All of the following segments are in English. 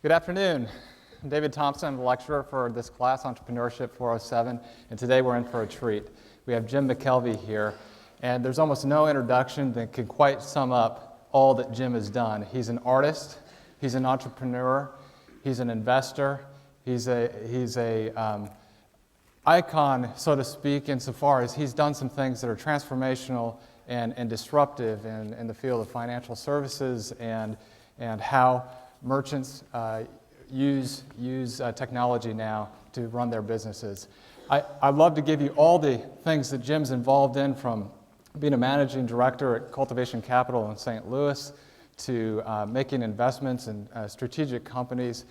Good afternoon. I'm David Thompson. I'm the lecturer for this class, Entrepreneurship 407, and today we're in for a treat. We have Jim McKelvey here, and there's almost no introduction that can quite sum up all that Jim has done. He's an artist, he's an entrepreneur, he's an investor, he's a icon, so to speak, insofar as he's done some things that are transformational and disruptive in the field of financial services and how merchants use technology now to run their businesses. I'd love to give you all the things that Jim's involved in, from being a managing director at Cultivation Capital in St. Louis to making investments in strategic companies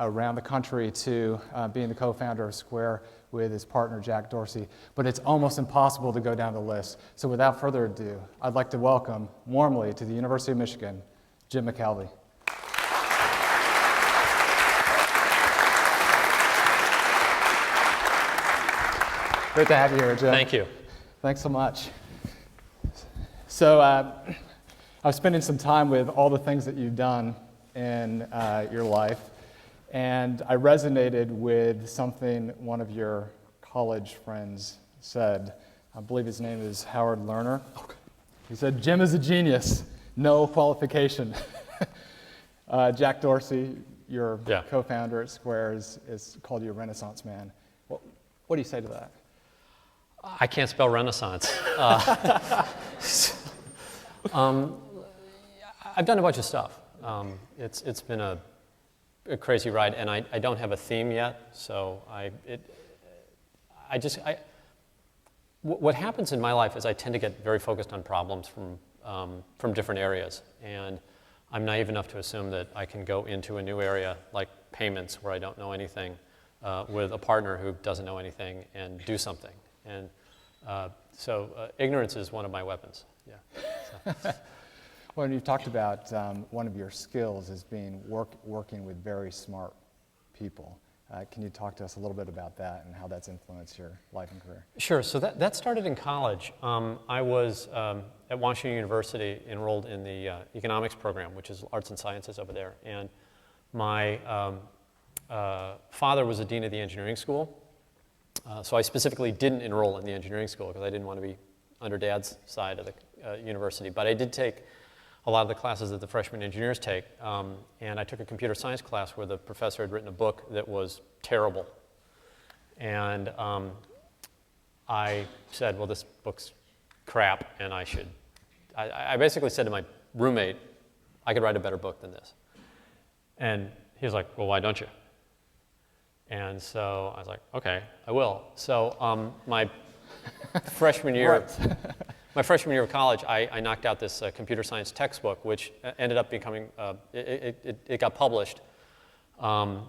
around the country to being the co-founder of Square with his partner Jack Dorsey. But it's almost impossible to go down the list. So without further ado, I'd like to welcome warmly to the University of Michigan, Jim McKelvey. Great to have you here, Jim. Thank you. Thanks so much. So I was spending some time with all the things that you've done in your life, and I resonated with something one of your college friends said. I believe his name is Howard Lerner. Okay. He said, "Jim is a genius, no qualification." Jack Dorsey, your co-founder at Square, is called you a Renaissance man. What do you say to that? I can't spell Renaissance. I've done a bunch of stuff. It's been a crazy ride, and I don't have a theme yet. So what happens in my life is I tend to get very focused on problems from different areas, and I'm naive enough to assume that I can go into a new area like payments, where I don't know anything, with a partner who doesn't know anything, and do something. And so ignorance is one of my weapons. Yeah. So. Well, you've talked about one of your skills as being working with very smart people. Can you talk to us a little bit about that and how that's influenced your life and career? Sure. So that started in college. I was at Washington University enrolled in the economics program, which is arts and sciences over there. And my father was the dean of the engineering school. So I specifically didn't enroll in the engineering school because I didn't want to be under Dad's side of the university. But I did take a lot of the classes that the freshman engineers take. And I took a computer science class where the professor had written a book that was terrible. And I said, well, this book's crap, and I basically said to my roommate, I could write a better book than this. And he was like, well, why don't you? And so I was like, okay, I will. So my freshman year, my freshman year of college, I knocked out this computer science textbook, which ended up becoming, it got published. And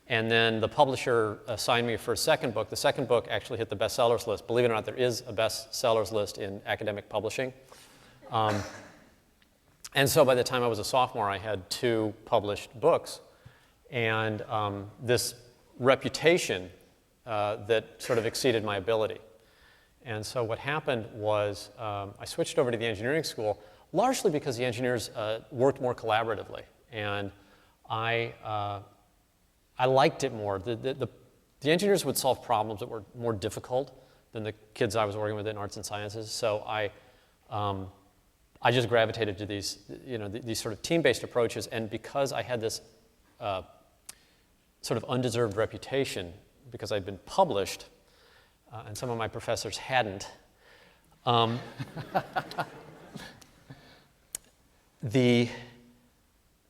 then the publisher assigned me for a second book. The second book actually hit the bestsellers list. Believe it or not, there is a bestsellers list in academic publishing. And so by the time I was a sophomore, I had 2 published books. And this reputation that sort of exceeded my ability. And so what happened was I switched over to the engineering school, largely because the engineers worked more collaboratively. And I liked it more. The engineers would solve problems that were more difficult than the kids I was working with in arts and sciences. So I just gravitated to these sort of team-based approaches. And because I had this sort of undeserved reputation because I'd been published, and some of my professors hadn't. The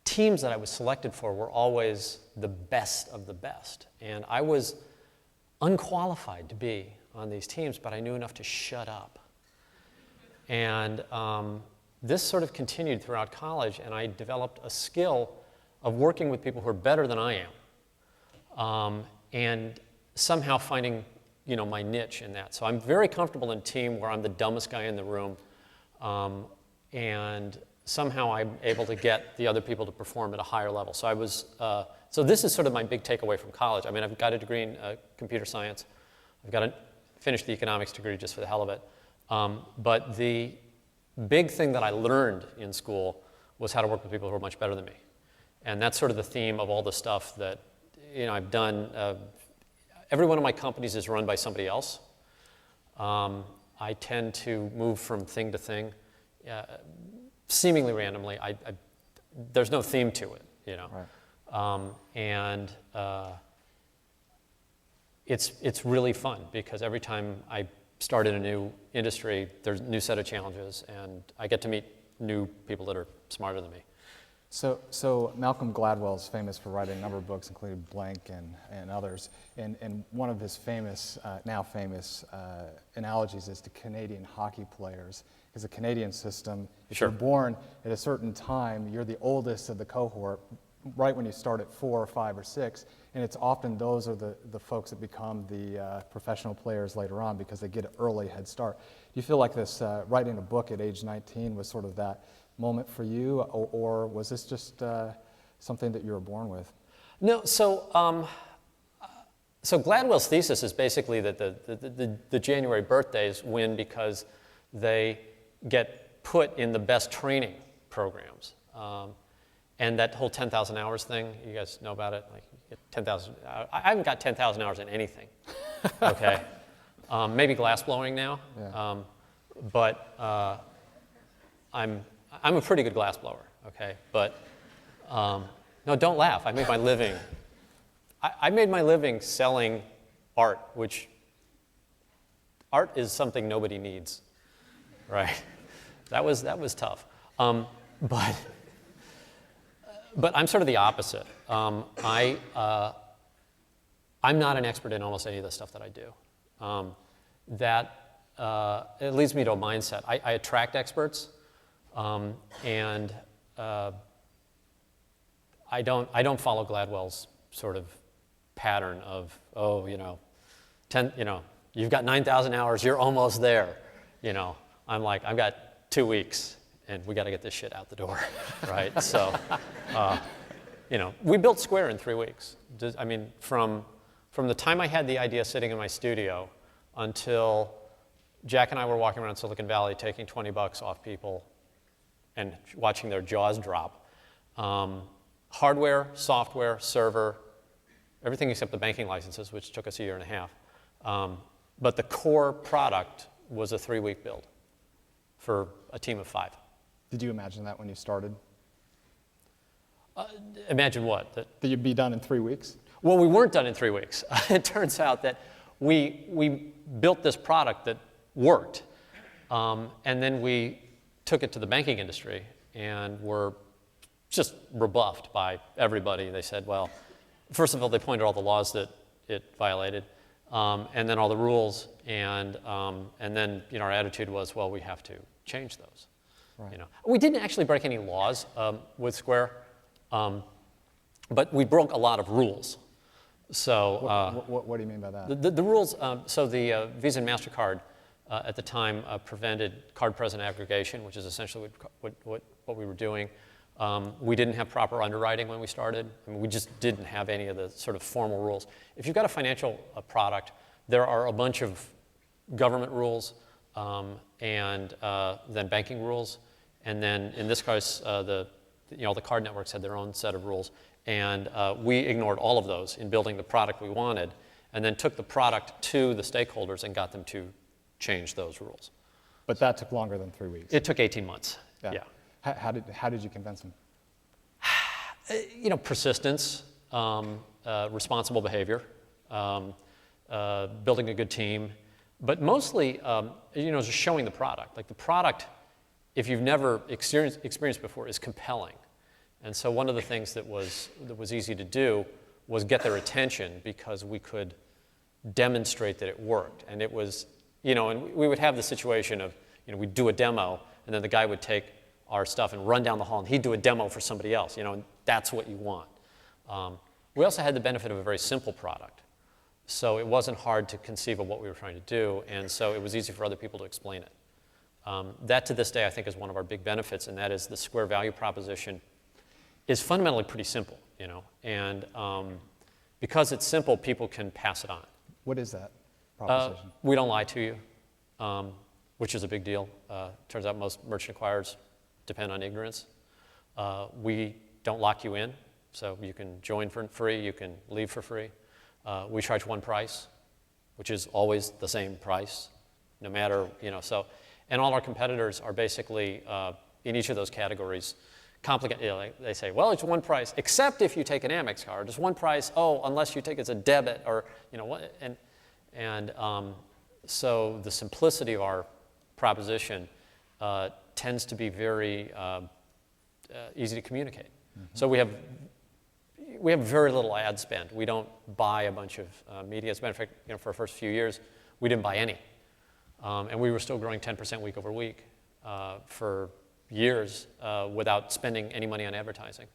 teams that I was selected for were always the best of the best, and I was unqualified to be on these teams, but I knew enough to shut up. And this sort of continued throughout college, and I developed a skill of working with people who are better than I am. And somehow finding, my niche in that. So I'm very comfortable in a team where I'm the dumbest guy in the room, and somehow I'm able to get the other people to perform at a higher level. So so this is sort of my big takeaway from college. I mean, I've got a degree in computer science. I've got to finish the economics degree just for the hell of it. But the big thing that I learned in school was how to work with people who are much better than me. And that's sort of the theme of all the stuff that I've done. Every one of my companies is run by somebody else. I tend to move from thing to thing, seemingly randomly. There's no theme to it, Right. It's really fun because every time I start in a new industry, there's a new set of challenges, and I get to meet new people that are smarter than me. So Malcolm Gladwell's famous for writing a number of books, including Blank and others. And one of his famous, now famous analogies is to Canadian hockey players. Because the Canadian system, if Sure. you're born at a certain time, you're the oldest of the cohort, right when you start at 4 or 5 or 6. And it's often those are the folks that become the professional players later on because they get an early head start. Do you feel like this writing a book at age 19 was sort of that moment for you, or was this just something that you were born with? No, so Gladwell's thesis is basically that the January birthdays win because they get put in the best training programs. And that whole 10,000 hours thing, you guys know about it? Like, you get 10,000. I haven't got 10,000 hours in anything. Okay, maybe glass blowing now, Yeah. but I'm a pretty good glass blower. Okay, but no, don't laugh. I made my living. I made my living selling art, which art is something nobody needs, right? That was tough. But I'm sort of the opposite. I'm not an expert in almost any of the stuff that I do. It leads me to a mindset. I attract experts, and I don't follow Gladwell's sort of pattern of you've got 9,000 hours, you're almost there. I'm like, I've got 2 weeks. And we got to get this shit out the door, right? So, we built Square in 3 weeks. I mean, from the time I had the idea sitting in my studio until Jack and I were walking around Silicon Valley taking $20 off people and watching their jaws drop. Hardware, software, server, everything except the banking licenses, which took us a year and a half. But the core product was a 3-week build for a team of 5. Did you imagine that when you started? Imagine what? That you'd be done in 3 weeks? Well, we weren't done in 3 weeks. It turns out that we built this product that worked, and then we took it to the banking industry and were just rebuffed by everybody. They said, well, first of all, they pointed out all the laws that it violated, and then all the rules, and then our attitude was, well, we have to change those. Right. We didn't actually break any laws with Square, but we broke a lot of rules. So what do you mean by that? the rules, so the Visa and MasterCard at the time prevented card-present aggregation, which is essentially what we were doing. We didn't have proper underwriting when we started. I mean, we just didn't have any of the sort of formal rules. If you've got a financial product, there are a bunch of government rules and then banking rules. And then in this case, the card networks had their own set of rules. And we ignored all of those in building the product we wanted, and then took the product to the stakeholders and got them to change those rules. But that took longer than 3 weeks. It took 18 months. Yeah. How did you convince them? Persistence, responsible behavior, building a good team, but mostly, just showing the product. Like the product, if you've never experienced before, is compelling. And so one of the things that was easy to do was get their attention because we could demonstrate that it worked. And it was, and we would have the situation of, we'd do a demo, and then the guy would take our stuff and run down the hall, and he'd do a demo for somebody else, and that's what you want. We also had the benefit of a very simple product. So it wasn't hard to conceive of what we were trying to do, and so it was easy for other people to explain it. That, to this day, I think is one of our big benefits, and that is the Square value proposition is fundamentally pretty simple, and because it's simple, people can pass it on. What is that proposition? We don't lie to you, which is a big deal. Turns out most merchant acquirers depend on ignorance. We don't lock you in. So you can join for free, you can leave for free. We charge one price, which is always the same price, no matter, so, and all our competitors are basically in each of those categories complicated. They say, well, it's one price, except if you take an Amex card. It's one price, unless you take it's a debit, or, what, and so the simplicity of our proposition tends to be very easy to communicate. Mm-hmm. So we have very little ad spend. We don't buy a bunch of media. As a matter of fact, for the first few years, we didn't buy any. And we were still growing 10% week over week for years without spending any money on advertising.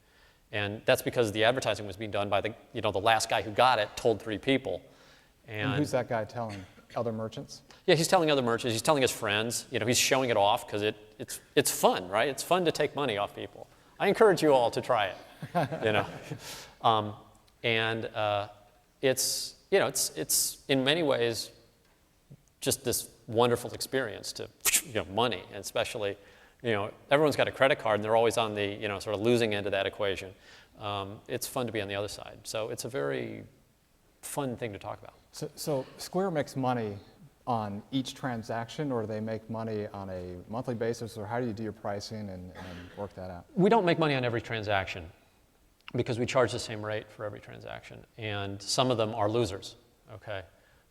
And that's because the advertising was being done by the last guy who got it told 3 people. And who's that guy telling? Other merchants? Yeah, he's telling other merchants. He's telling his friends. He's showing it off because it's fun, right? It's fun to take money off people. I encourage you all to try it. It's in many ways just this wonderful experience to money, and especially everyone's got a credit card and they're always on the sort of losing end of that equation. It's fun to be on the other side. So it's a very fun thing to talk about. So Square makes money on each transaction, or do they make money on a monthly basis, or how do you do your pricing and work that out? We don't make money on every transaction because we charge the same rate for every transaction, and some of them are losers. Okay,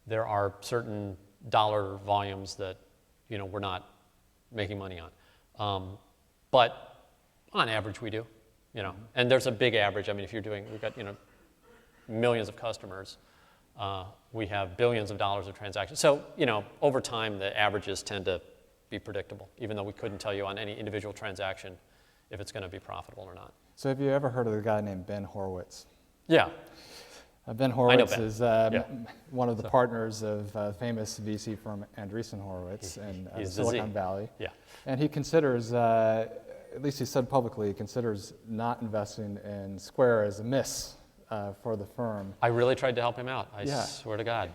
there are certain dollar volumes that we're not making money on, but on average we do. And there's a big average. I mean, if we've got millions of customers. We have billions of dollars of transactions. So, over time, the averages tend to be predictable, even though we couldn't tell you on any individual transaction if it's going to be profitable or not. So have you ever heard of a guy named Ben Horowitz? Yeah. Ben Horowitz is one of the partners of famous VC firm Andreessen Horowitz in Silicon Valley. Yeah. And he considers, at least he said publicly, he considers not investing in Square as a miss. For the firm. I really tried to help him out. I swear to God.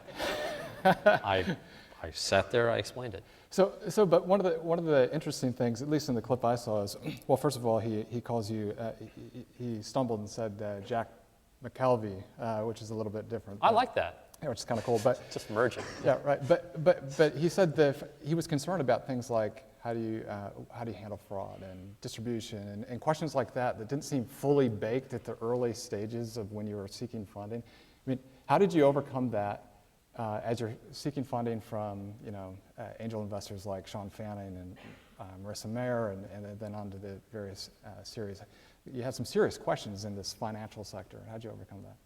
I sat there. I explained it. But one of the interesting things, at least in the clip I saw, is well, first of all, he calls you. He stumbled and said Jack McKelvey, which is a little bit different. I like that. Yeah, which is kind of cool, but just merging. Yeah, right. But he said he was concerned about things like how do you handle fraud and distribution and questions like that didn't seem fully baked at the early stages of when you were seeking funding. I mean, how did you overcome that as you're seeking funding from angel investors like Sean Fanning and Marissa Mayer and then on to the various series? You had some serious questions in this financial sector. How did you overcome that?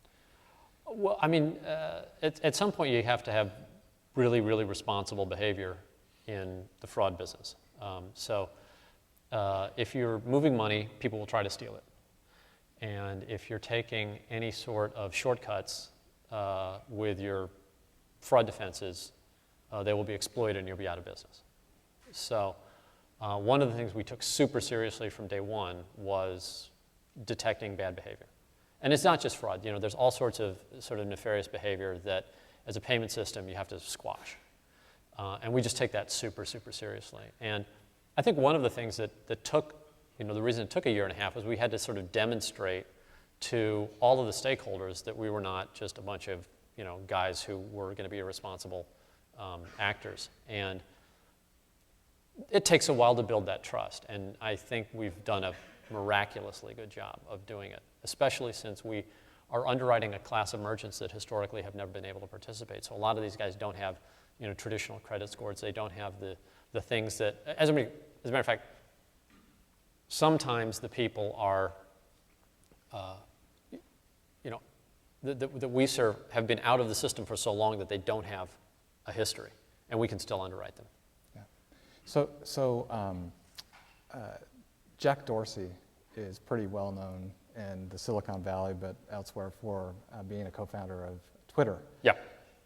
Well, I mean, at some point you have to have really, really responsible behavior in the fraud business. If you're moving money, people will try to steal it. And if you're taking any sort of shortcuts with your fraud defenses, they will be exploited and you'll be out of business. So one of the things we took super seriously from day one was detecting bad behavior. And it's not just fraud. There's all sorts of sort of nefarious behavior that, as a payment system, you have to squash. And we just take that super, super seriously. And I think one of the things that took, the reason it took a year and a half was we had to sort of demonstrate to all of the stakeholders that we were not just a bunch of, guys who were going to be irresponsible actors. And it takes a while to build that trust. And I think we've done a miraculously good job of doing it, especially since we are underwriting a class of merchants that historically have never been able to participate. So a lot of these guys don't have traditional credit scores. They don't have the things that, as a matter of fact, sometimes the people are, that we serve have been out of the system for so long that they don't have a history, and we can still underwrite them. Yeah. So Jack Dorsey is pretty well known in the Silicon Valley, but elsewhere for being a co-founder of Twitter. Yeah.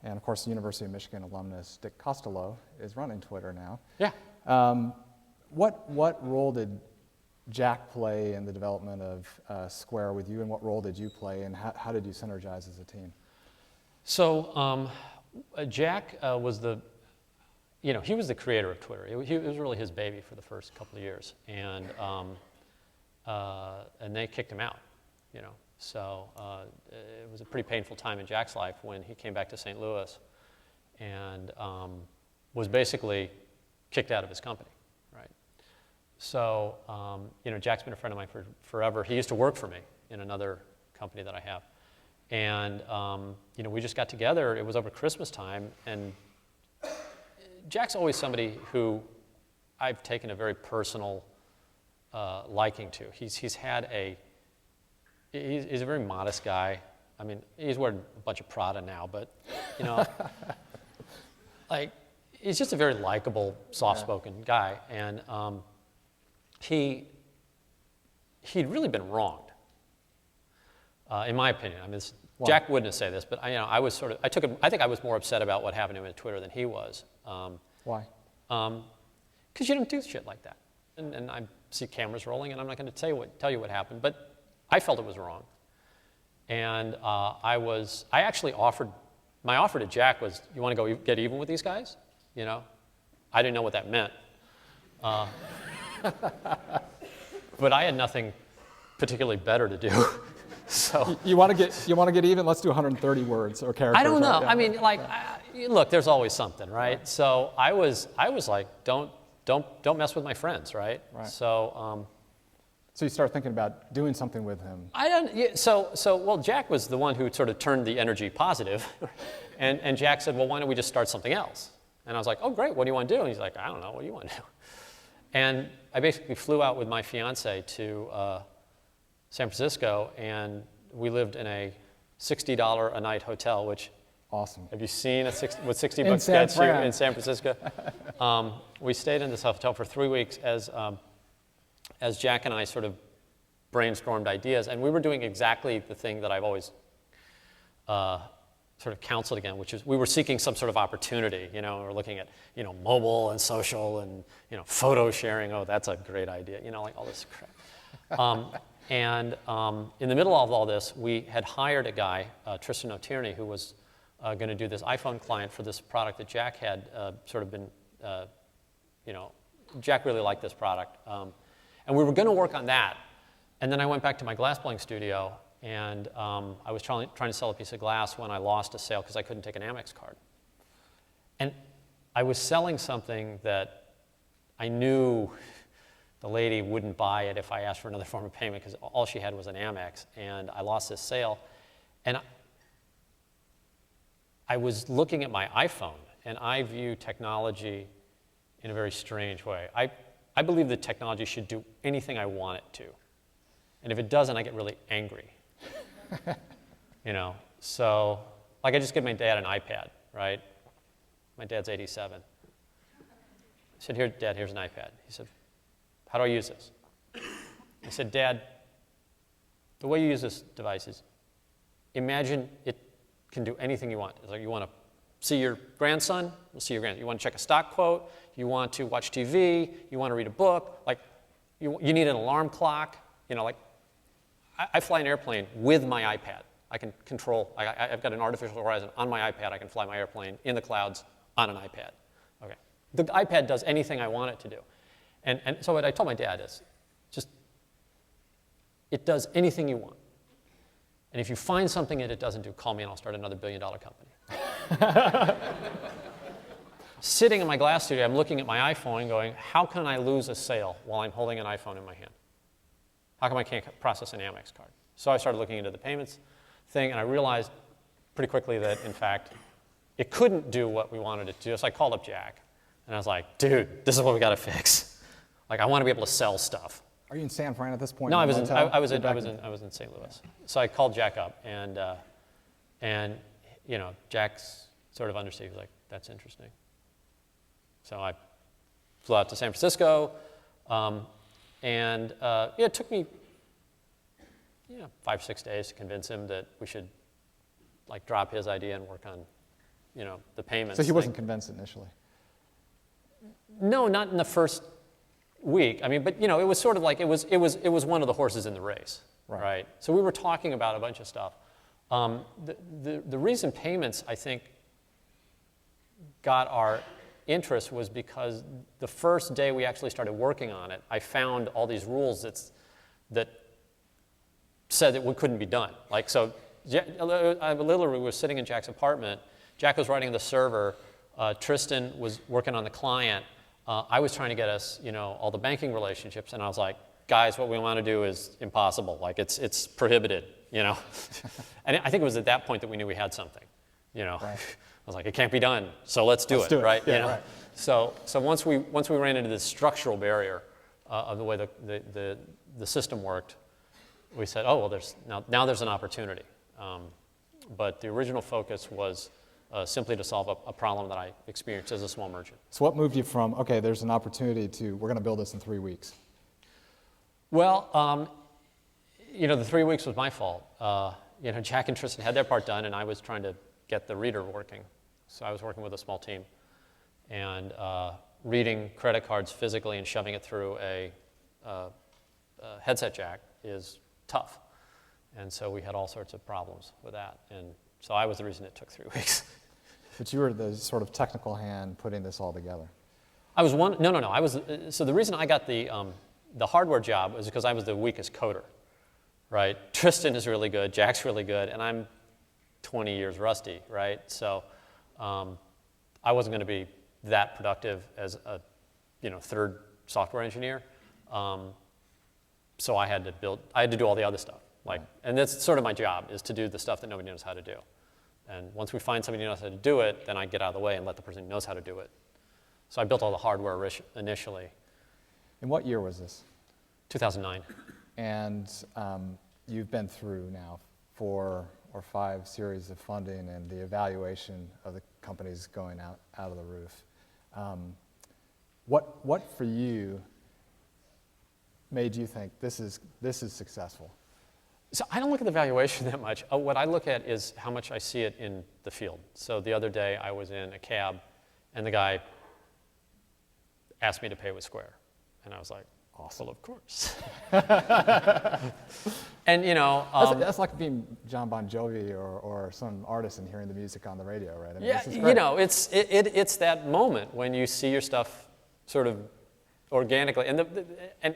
And of course, the University of Michigan alumnus Dick Costolo is running Twitter now. Yeah. What role did Jack play in the development of Square with you, and what role did you play, and how did you synergize as a team? So Jack was he was the creator of Twitter. It was really his baby for the first couple of years, and they kicked him out. you know. So it was a pretty painful time in Jack's life when he came back to St. Louis and was basically kicked out of his company, right? So, you know, Jack's been a friend of mine for forever. He used to work for me in another company that I have. And, you know, we just got together. It was over Christmas time. And Jack's always somebody who I've taken a very personal liking to. He's a very modest guy. I mean, he's wearing a bunch of Prada now, but, you know, like, he's just a very likable, soft-spoken guy. And he'd really been wronged, in my opinion. I mean, Jack wouldn't say this, but I think I was more upset about what happened to him on Twitter than he was. Why? Because you don't do shit like that. And I see cameras rolling, and I'm not going to tell you what happened, but I felt it was wrong. And I actually my offer to Jack was, you want to go get even with these guys? You know, I didn't know what that meant. But I had nothing particularly better to do. So you want to get even? Let's do 130 words or characters. I don't know. Right? Yeah. I mean, like, look, there's always something, right? So I was like, don't mess with my friends, right? Right. So. So you start thinking about doing something with him. Well, Jack was the one who sort of turned the energy positive, and Jack said, well, why don't we just start something else? And I was like, oh, great, what do you want to do? And he's like, I don't know, what do you want to do? And I basically flew out with my fiance to San Francisco, and we lived in a $60 a night hotel, which, awesome. have you seen what 60 bucks gets you in San Francisco? We stayed in this hotel for 3 weeks as Jack and I sort of brainstormed ideas, and we were doing exactly the thing that I've always sort of counseled again, which is we were seeking some sort of opportunity. You know, we're looking at, you know, mobile and social and, you know, photo sharing. Oh, that's a great idea. You know, like all this crap. And in the middle of all this, we had hired a guy, Tristan O'Tierney, who was going to do this iPhone client for this product that Jack had sort of been, you know, Jack really liked this product. And we were going to work on that. And then I went back to my glassblowing studio, and I was trying to sell a piece of glass when I lost a sale because I couldn't take an Amex card. And I was selling something that I knew the lady wouldn't buy it if I asked for another form of payment because all she had was an Amex, and I lost this sale. And I was looking at my iPhone, and I view technology in a very strange way. I believe that technology should do anything I want it to. And if it doesn't, I get really angry. You know, so, like I just gave my dad an iPad, right? My dad's 87. I said, here, Dad, here's an iPad. He said, how do I use this? I said, Dad, the way you use this device is, imagine it can do anything you want. It's like you want to see your grandson, we'll see your grandson. You want to check a stock quote, you want to watch TV, you want to read a book, like you need an alarm clock, you know, like I fly an airplane with my iPad. I can control, I've got an artificial horizon on my iPad, I can fly my airplane in the clouds on an iPad. Okay. The iPad does anything I want it to do. And so what I told my dad is, just, it does anything you want. And if you find something that it doesn't do, call me and I'll start another billion-dollar company. Sitting in my glass studio, I'm looking at my iPhone going, how can I lose a sale while I'm holding an iPhone in my hand? How come I can't process an Amex card? So I started looking into the payments thing, and I realized pretty quickly that, in fact, it couldn't do what we wanted it to do. So I called up Jack, and I was like, dude, this is what we got to fix. Like, I want to be able to sell stuff. Are you in San Fran at this point? No, I was in St. Louis. So I called Jack up, and you know, Jack's sort of understood. He was like, that's interesting. So I flew out to San Francisco, and it took me 5 or 6 days to convince him that we should like drop his idea and work on, you know, the payments. So he wasn't convinced initially? No, not in the first week. I mean, but you know, it was sort of like it was one of the horses in the race, right? So we were talking about a bunch of stuff. The reason payments, I think, got our interest was because the first day we actually started working on it, I found all these rules that said that it couldn't be done. Like, so I literally was sitting in Jack's apartment. Jack was writing the server. Tristan was working on the client. I was trying to get us, all the banking relationships, and I was like, guys, what we want to do is impossible. Like, it's prohibited, And I think it was at that point that we knew we had something, Right. I was like, it can't be done, so let's do it, right? Yeah, right. So once we ran into this structural barrier of the way the system worked, we said, oh, well, now there's an opportunity. But the original focus was simply to solve a problem that I experienced as a small merchant. So what moved you from, okay, there's an opportunity to, we're going to build this in 3 weeks? Well, the 3 weeks was my fault. Jack and Tristan had their part done, and I was trying to get the reader working. So I was working with a small team. And reading credit cards physically and shoving it through a headset jack is tough. And so we had all sorts of problems with that. And so I was the reason it took 3 weeks. But you were the sort of technical hand putting this all together. I was one, no. So the reason I got the hardware job was because I was the weakest coder, right? Tristan is really good, Jack's really good, and I'm 20 years rusty, right? So I wasn't going to be that productive as a third software engineer. So I had to do all the other stuff. And that's sort of my job, is to do the stuff that nobody knows how to do. And once we find somebody who knows how to do it, then I get out of the way and let the person who knows how to do it. So I built all the hardware initially. And what year was this? 2009. And you've been through now 4 or 5 series of funding and the evaluation of the companies going out of the roof. What for you made you think this is successful? So I don't look at the valuation that much. What I look at is how much I see it in the field. So the other day I was in a cab, and the guy asked me to pay with Square. And I was like, awesome, well, of course. And that's like being John Bon Jovi or some artist and hearing the music on the radio, right? I mean, yeah, this is great. it's that moment when you see your stuff sort of organically, and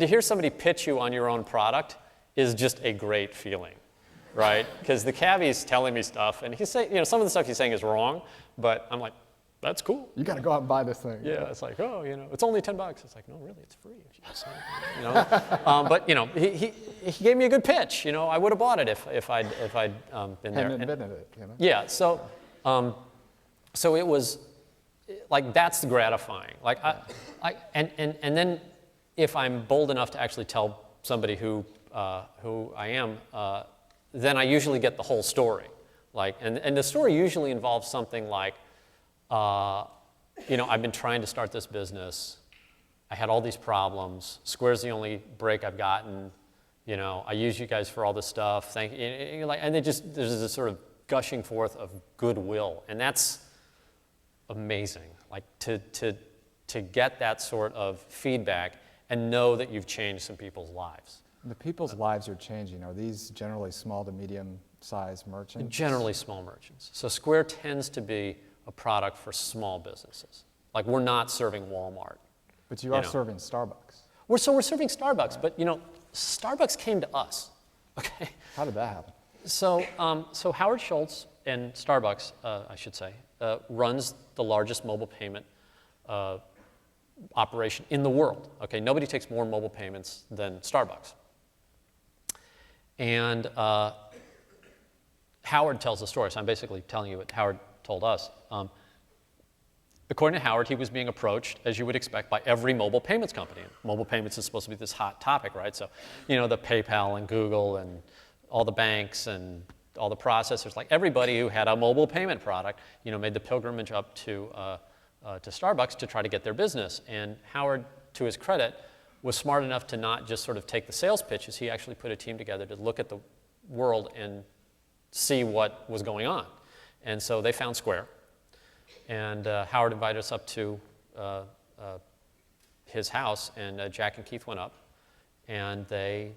to hear somebody pitch you on your own product is just a great feeling, right? Because the cabbie's telling me stuff, and he's saying, some of the stuff he's saying is wrong, but I'm like, that's cool. You got to go out and buy this thing. Yeah, it's like, oh, it's only $10. It's like, no, really, it's free. But he gave me a good pitch. I would have bought it if I'd been there. Hadn't invented it. Yeah. So it was like, that's gratifying. Like and then if I'm bold enough to actually tell somebody who I am, then I usually get the whole story. And the story usually involves something like, I've been trying to start this business. I had all these problems. Square's the only break I've gotten. I use you guys for all this stuff. Thank you. And there's this sort of gushing forth of goodwill, and that's amazing. Like to get that sort of feedback and know that you've changed some people's lives. The people's lives are changing. Are these generally small to medium-sized merchants? Generally small merchants. So Square tends to be a product for small businesses. Like, we're not serving Walmart. But you are serving Starbucks. We're serving Starbucks, but Starbucks came to us. Okay. How did that happen? So Howard Schultz and Starbucks, I should say, runs the largest mobile payment operation in the world. Okay, nobody takes more mobile payments than Starbucks. And Howard tells the story, so I'm basically telling you what Howard told us. According to Howard, he was being approached, as you would expect, by every mobile payments company. And mobile payments is supposed to be this hot topic, right? So, the PayPal and Google and all the banks and all the processors, like everybody who had a mobile payment product, made the pilgrimage up to Starbucks to try to get their business. And Howard, to his credit, was smart enough to not just sort of take the sales pitches. He actually put a team together to look at the world and see what was going on. And so they found Square. And Howard invited us up to his house, and Jack and Keith went up, and they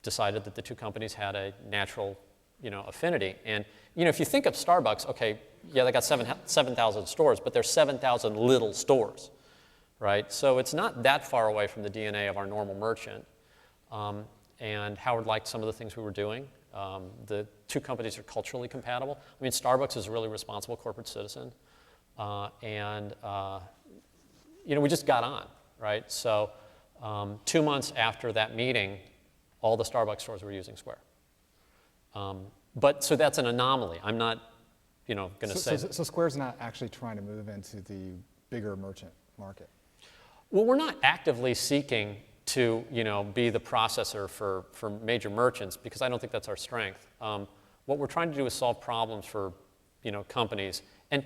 decided that the two companies had a natural, affinity. And, if you think of Starbucks, okay, yeah, they got 7,000 stores, but there's 7,000 little stores, right? So it's not that far away from the DNA of our normal merchant. and Howard liked some of the things we were doing. The two companies are culturally compatible. I mean, Starbucks is a really responsible corporate citizen, and we just got on, right? So 2 months after that meeting, all the Starbucks stores were using Square. So that's an anomaly. I'm not, going to say. So Square's not actually trying to move into the bigger merchant market. Well, we're not actively seeking to, be the processor for major merchants, because I don't think that's our strength. What we're trying to do is solve problems for, companies. And,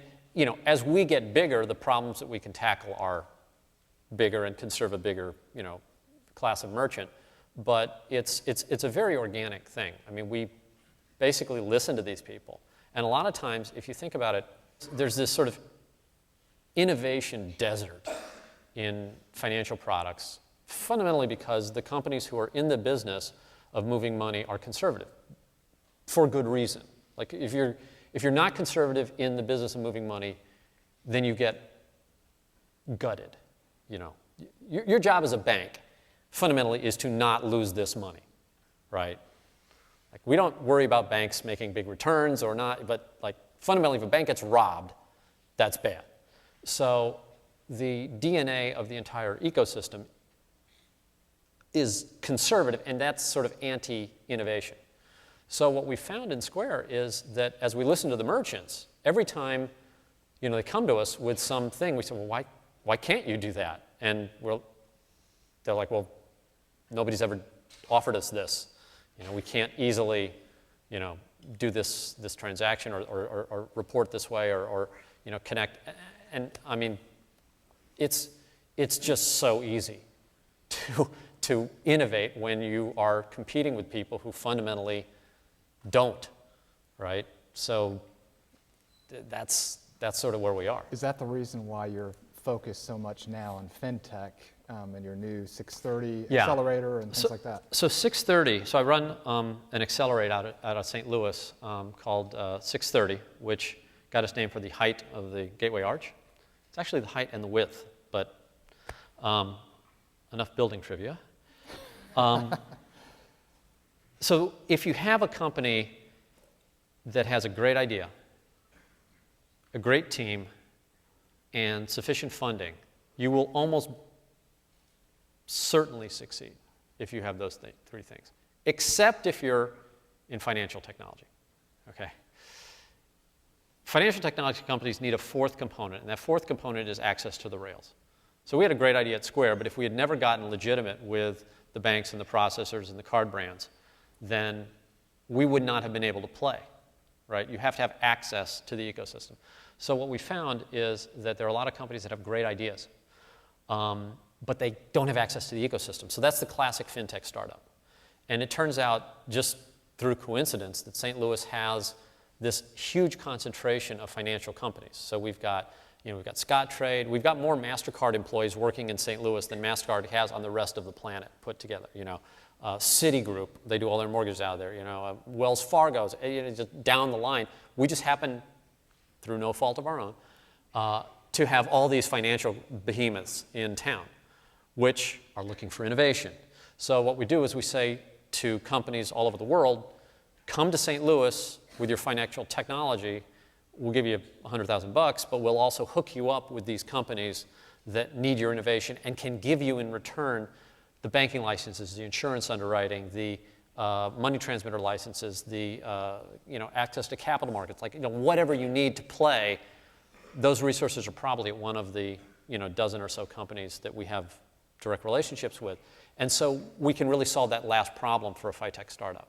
as we get bigger, the problems that we can tackle are bigger and can serve a bigger, class of merchant. But it's a very organic thing. I mean, we basically listen to these people. And a lot of times, if you think about it, there's this sort of innovation desert in financial products, fundamentally because the companies who are in the business of moving money are conservative, for good reason. Like if you're not conservative in the business of moving money, then you get gutted. Your job as a bank, fundamentally, is to not lose this money, right? Like we don't worry about banks making big returns or not, but like fundamentally, if a bank gets robbed, that's bad. So the DNA of the entire ecosystem is conservative, and that's sort of anti-innovation. So what we found in Square is that as we listen to the merchants, every time they come to us with something, we say, well, why can't you do that? And they're like, well, nobody's ever offered us this. We can't easily do this transaction or report this way or connect. And I mean, it's just so easy to innovate when you are competing with people who fundamentally don't, right? So that's sort of where we are. Is that the reason why you're focused so much now on fintech and your new 630 accelerator and things like that? So 630, so I run an accelerator out of St. Louis called 630, which got its name for the height of the Gateway Arch. It's actually the height and the width, but enough building trivia. So if you have a company that has a great idea, a great team, and sufficient funding, you will almost certainly succeed if you have those three things, except if you're in financial technology, okay? Financial technology companies need a fourth component, and that fourth component is access to the rails. So we had a great idea at Square, but if we had never gotten legitimate with the banks and the processors and the card brands, then we would not have been able to play, right? You have to have access to the ecosystem. So what we found is that there are a lot of companies that have great ideas, but they don't have access to the ecosystem. So that's the classic fintech startup. And it turns out, just through coincidence, that St. Louis has this huge concentration of financial companies. So we've got Scottrade. We've got more MasterCard employees working in St. Louis than MasterCard has on the rest of the planet put together. Citigroup, they do all their mortgages out of there. Wells Fargo's, just down the line. We just happen, through no fault of our own, to have all these financial behemoths in town, which are looking for innovation. So what we do is we say to companies all over the world, come to St. Louis with your financial technology. We'll give you $100,000, but we'll also hook you up with these companies that need your innovation and can give you in return the banking licenses, the insurance underwriting, the money transmitter licenses, the access to capital markets, whatever you need to play. Those resources are probably at one of the dozen or so companies that we have direct relationships with, and so we can really solve that last problem for a FinTech startup.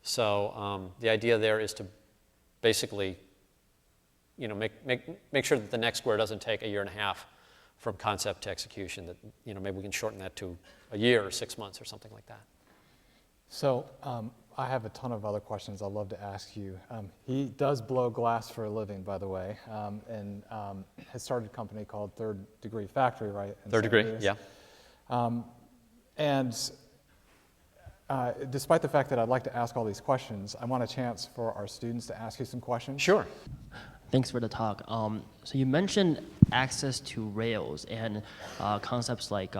So the idea there is to basically make sure that the next Square doesn't take a year and a half from concept to execution, that maybe we can shorten that to a year or 6 months or something like that. So I have a ton of other questions I'd love to ask you. He does blow glass for a living, by the way, and has started a company called Third Degree Factory, right? Third Degree, yeah. And despite the fact that I'd like to ask all these questions, I want a chance for our students to ask you some questions. Sure. Thanks for the talk. So you mentioned access to rails and concepts like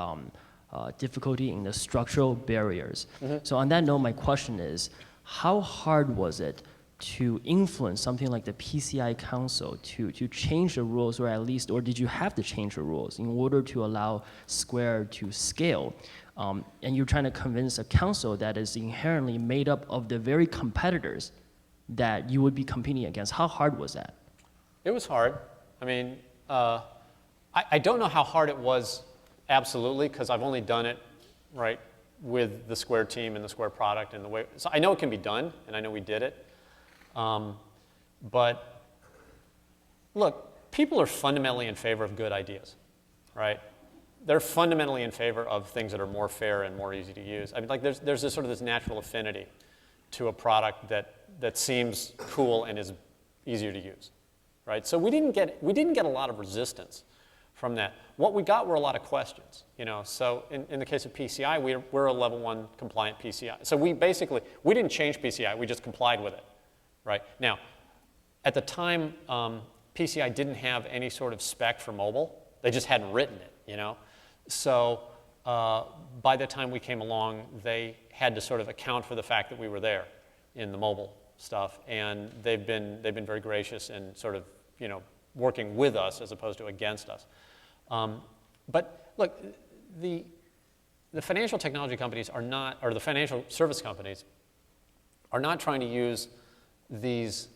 difficulty in the structural barriers. So on that note, my question is, how hard was it to influence something like the PCI Council to change the rules, or did you have to change the rules in order to allow Square to scale? And you're trying to convince a council that is inherently made up of the very competitors that you would be competing against. How hard was that? It was hard. I mean, I don't know how hard it was absolutely, because I've only done it, right, with the Square team and the Square product and the way. So I know it can be done, and I know we did it. But look, people are fundamentally in favor of good ideas, right? They're fundamentally in favor of things that are more fair and more easy to use. I mean, like there's this sort of this natural affinity to a product that seems cool and is easier to use, right? So we didn't get a lot of resistance from that. What we got were a lot of questions, you know. So in the case of PCI, we're a level 1 compliant PCI. So we didn't change PCI, we just complied with it, right? Now, at the time, PCI didn't have any sort of spec for mobile. They just hadn't written it, you know. So by the time we came along, they had to sort of account for the fact that we were there in the mobile stuff, and they've been very gracious in sort of, you know, working with us as opposed to against us. But look, the financial technology companies are not, or the financial service companies are not trying to use these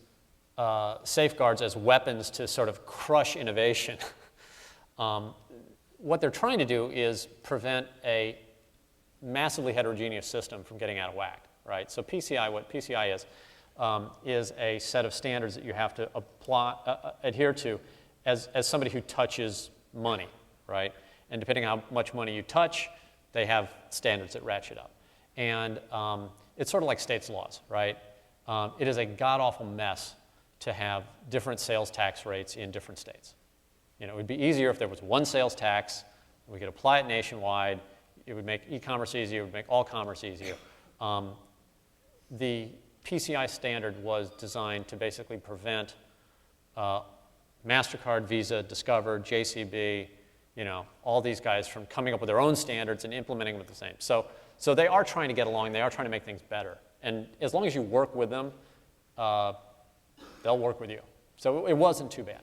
safeguards as weapons to sort of crush innovation. What they're trying to do is prevent a massively heterogeneous system from getting out of whack, right? So PCI, what PCI is a set of standards that you have to adhere to as somebody who touches money, right? And depending on how much money you touch, they have standards that ratchet up. And it's sort of like states' laws, right? It is a god-awful mess to have different sales tax rates in different states. You know, it would be easier if there was one sales tax, we could apply it nationwide, it would make e-commerce easier, it would make all commerce easier. The PCI standard was designed to basically prevent MasterCard, Visa, Discover, JCB, you know, all these guys from coming up with their own standards and implementing them the same. So they are trying to get along, they are trying to make things better. And as long as you work with them, they'll work with you. So it wasn't too bad.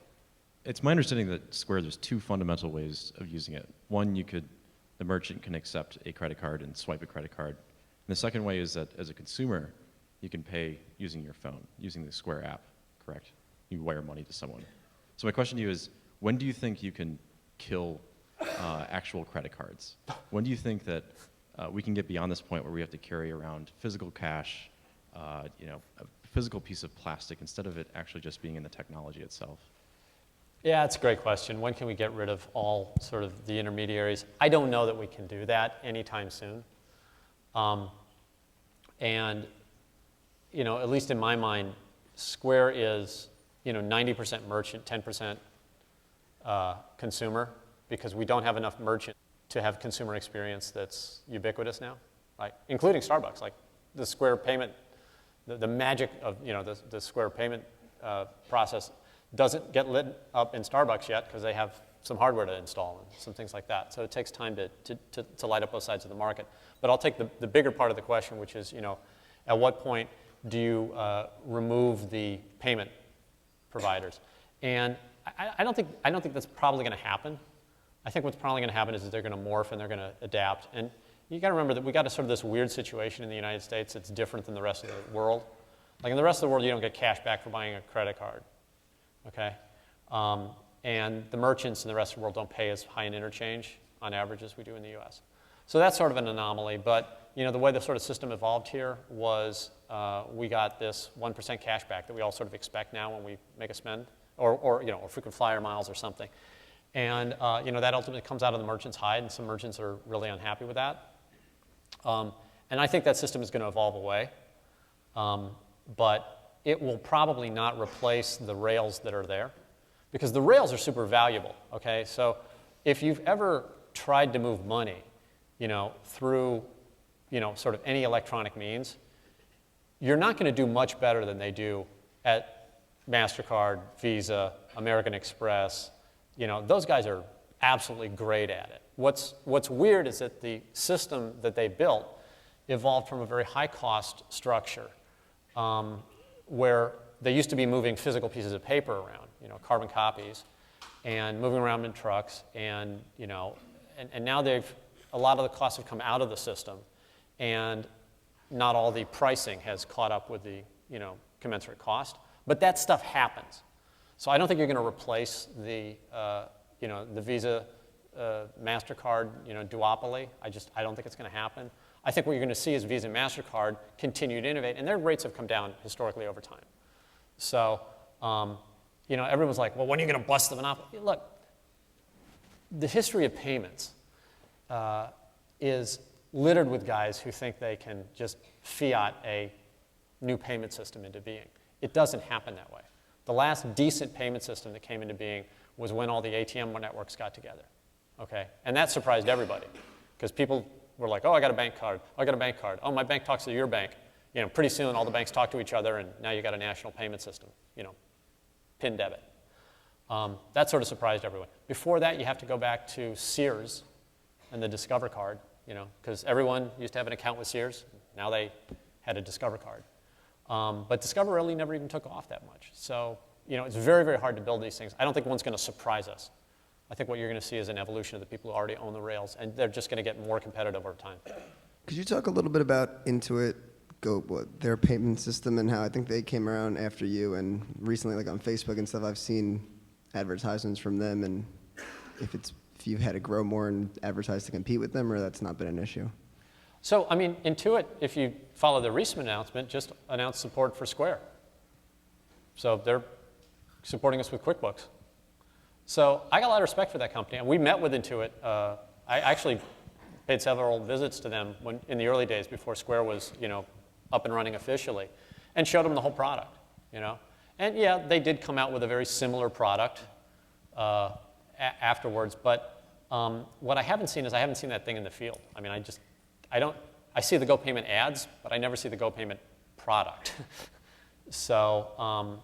It's my understanding that Square, there's two fundamental ways of using it. One, the merchant can accept a credit card and swipe a credit card. And the second way is that as a consumer, you can pay using your phone, using the Square app, correct? You wire money to someone. So my question to you is, when do you think you can kill actual credit cards? When do you think that we can get beyond this point where we have to carry around physical cash, you know, a physical piece of plastic instead of it actually just being in the technology itself? Yeah, it's a great question. When can we get rid of all sort of the intermediaries? I don't know that we can do that anytime soon. And, you know, at least in my mind, Square is, you know, 90% merchant, 10% consumer, because we don't have enough merchant to have consumer experience that's ubiquitous now, right? Including Starbucks, like the Square payment, the magic of, you know, the Square payment process doesn't get lit up in Starbucks yet because they have some hardware to install and some things like that. So it takes time to light up both sides of the market. But I'll take the bigger part of the question, which is, you know, at what point do you remove the payment providers? And I don't think that's probably going to happen. I think what's probably going to happen is that they're going to morph and they're going to adapt. And you got to remember that we got a sort of this weird situation in the United States that's different than the rest of the world. Like in the rest of the world, you don't get cash back for buying a credit card, okay? And the merchants in the rest of the world don't pay as high an interchange on average as we do in the US. So that's sort of an anomaly, but you know, the way the sort of system evolved here was we got this 1% cash back that we all sort of expect now when we make a spend, or you know, or frequent flyer miles or something. And you know, that ultimately comes out of the merchant's hide, and some merchants are really unhappy with that. And I think that system is going to evolve away, but it will probably not replace the rails that are there, because the rails are super valuable, okay? So if you've ever tried to move money, you know, through, you know, sort of any electronic means, you're not going to do much better than they do at MasterCard, Visa, American Express. You know, those guys are absolutely great at it. What's weird is that the system that they built evolved from a very high-cost structure where they used to be moving physical pieces of paper around, carbon copies, and moving around in trucks, and now a lot of the costs have come out of the system, and not all the pricing has caught up with the commensurate cost, but that stuff happens. So I don't think you're going to replace the Visa, MasterCard, duopoly. I don't think it's going to happen. I think what you're going to see is Visa and MasterCard continue to innovate, and their rates have come down historically over time. So, everyone's like, well, when are you going to bust the monopoly? Look, the history of payments is littered with guys who think they can just fiat a new payment system into being. It doesn't happen that way. The last decent payment system that came into being was when all the ATM networks got together, okay? And that surprised everybody, because people were like, oh, I got a bank card. Oh, I got a bank card. Oh, my bank talks to your bank. Pretty soon all the banks talk to each other, and now you got a national payment system, PIN debit. That sort of surprised everyone. Before that, you have to go back to Sears and the Discover card, because everyone used to have an account with Sears. Now they had a Discover card. But Discover really never even took off that much. So, it's very, very hard to build these things. I don't think one's going to surprise us. I think what you're going to see is an evolution of the people who already own the rails, and they're just going to get more competitive over time. Could you talk a little bit about Intuit, their payment system, and how I think they came around after you, and recently, like on Facebook and stuff, I've seen advertisements from them, and if you've had to grow more and advertise to compete with them, or that's not been an issue? So, Intuit, if you follow the recent announcement, just announced support for Square. So they're supporting us with QuickBooks. So I got a lot of respect for that company, and we met with Intuit. I actually paid several visits to them in the early days before Square was, up and running officially, and showed them the whole product, And yeah, they did come out with a very similar product afterwards, but what I haven't seen is I haven't seen that thing in the field. I see the GoPayment ads, but I never see the GoPayment product. So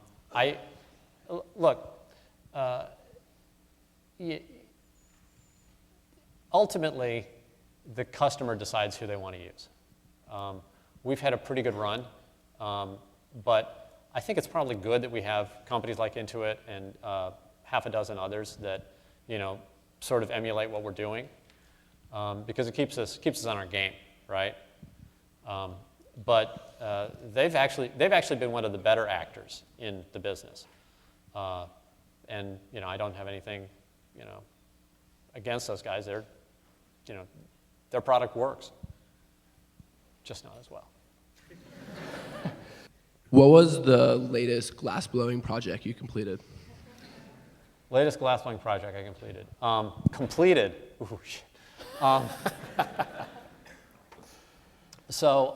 ultimately, the customer decides who they want to use. We've had a pretty good run, but I think it's probably good that we have companies like Intuit and half a dozen others that sort of emulate what we're doing, because it keeps us on our game, right? But they've actually been one of the better actors in the business, and I don't have anything against those guys. Their product works, just not as well. What was the latest glass-blowing project you completed? Latest glass-blowing project I completed. Completed. Ooh, shit. So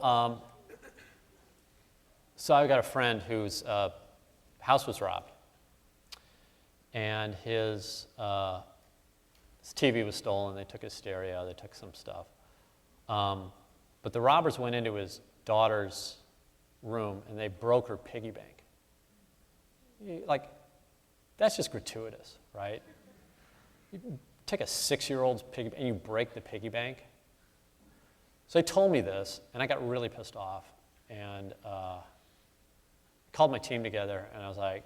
I've got a friend whose house was robbed, and his TV was stolen. They took his stereo. They took some stuff. But the robbers went into his daughter's room, and they broke her piggy bank. That's just gratuitous, right? You take a 6-year-old's piggy bank and you break the piggy bank. So they told me this, and I got really pissed off, and called my team together, and I was like,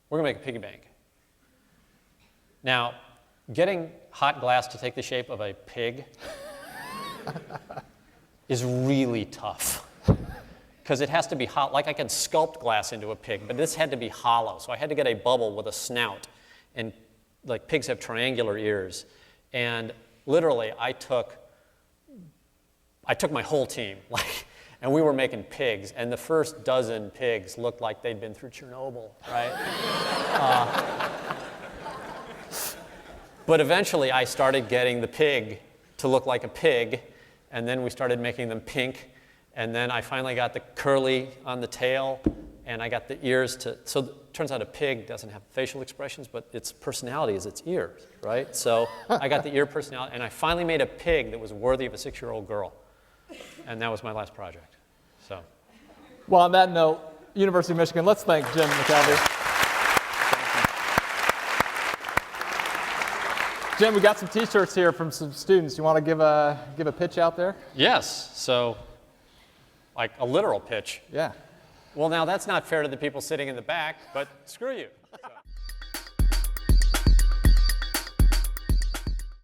we're going to make a piggy bank. Now, getting hot glass to take the shape of a pig is really tough, because it has to be hot. Like I could sculpt glass into a pig, but this had to be hollow. So I had to get a bubble with a snout, and pigs have triangular ears. And literally, I took my whole team, and we were making pigs. And the first dozen pigs looked like they'd been through Chernobyl, right? But eventually, I started getting the pig to look like a pig, and then we started making them pink. And then I finally got the curly on the tail, and I got the ears to, so it turns out a pig doesn't have facial expressions, but its personality is its ears, right? So I got the ear personality, and I finally made a pig that was worthy of a 6-year-old girl. And that was my last project, so. Well, on that note, University of Michigan, let's thank Jim McKelvey. Jim, we got some T-shirts here from some students. You want to give a pitch out there? Yes, so like a literal pitch. Yeah. Well, now that's not fair to the people sitting in the back, but screw you.